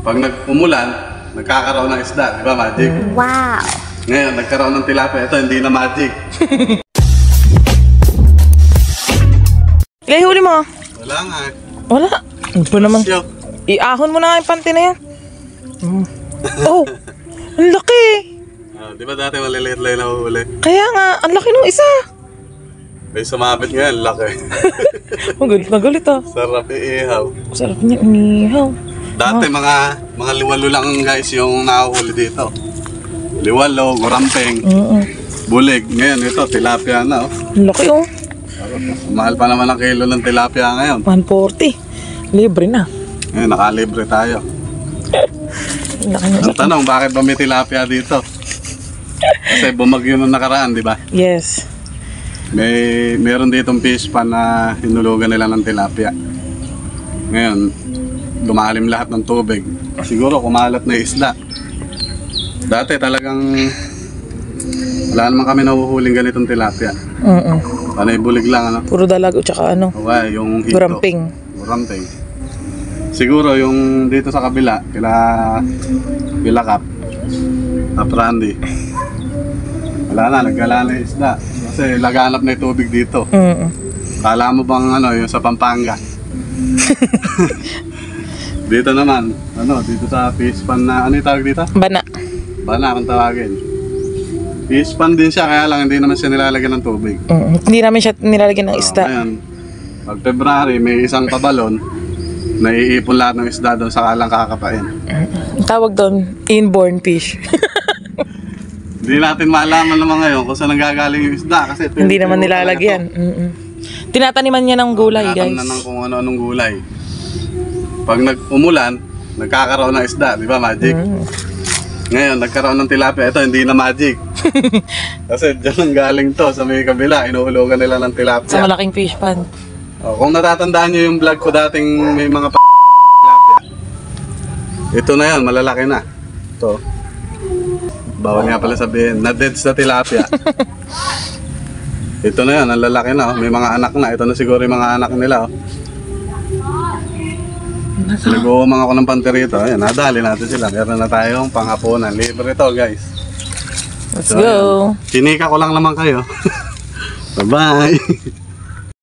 Pag nag-umulan, nagkakaroon ng isda, di ba, Magic? Wow! Ngayon, nagkaroon ng tilapia. Ito, hindi na Magic. Kaya huli mo? Wala nga eh. Wala. Ano ba naman? Iahon mo na nga yung panty na yan. Oh! Ang laki! Di ba dati maliliit lang yung nahuhuli? Kaya nga, ang laki nung isa. May sumabit nga, laki. Ang galit na galit ah. Sarap iihaw. Sarap niya inihaw. Dati mga liwalo lang guys yung nahuhuli dito. Liwalo, gurampeng, bulig. Ngayon ito, tilapia na oh. Ang laki oh. Mahal pa naman ang kilo ng tilapia ngayon. 140. Libre na. Ngayon, nakalibre tayo. Ang tanong, bakit ba may tilapia dito? Kasi bumagyo nung nakaraan, di ba? Yes. Meron ditong fish pan na hinulugan nila ng tilapia. Ngayon, lumalim lahat ng tubig. Siguro kumalat na isda. Dati talagang wala naman kami nahuhuling ganitong tilapia. Panay bulig lang ano. Puro dalag o tsaka ano. Okay, yung hito. Guramping. Guramping. Siguro yung dito sa kabila, kila Kap, Randy. Wala na, naggala na yung isda. Kasi laganap na yung tubig dito. Kala mo bang ano, yung sa Pampanga? Dito naman, dito sa fish pan na, ano yung tawag dito? Bana. Bana, kung tawagin. Fish pan din siya, kaya lang hindi naman siya nilalagyan ng tubig. Hindi namin siya nilalagyan ng isda. Ayan, pag February, may isang pabalon, naiipon lahat ng isda doon sa kalang kakapain. Tawag doon, inborn fish. Hindi natin malaman naman ngayon kung saan nanggagaling yung isda kasi hindi naman nilalagyan. Tinataniman niya ng gulay, guys. Tinatanim na ng kung ano-anong gulay. Pag nag-umulan, nagkakaroon ng isda, di ba, Magic? Ngayon, nagkaroon ng tilapia. Ito, hindi na Magic. Kasi dyan ang galing to, sa may kabila, inuhulugan nila ng tilapia. Sa malaking fish pan. Kung natatandaan nyo yung vlog ko dating may mga tilapia. Ito na yan, malalaki na. Ito. Bawal nga pala sabihin, na-dead sa tilapia. Ito na yan, ang lalaki na. May mga anak na. Ito na siguro yung mga anak nila. Nag-uumang ako ng panterito. Ayan, nadali natin sila. Meron na tayong panghapunan. Libre ito, guys. Let's go. Chinika ko lang naman kayo. Bye-bye.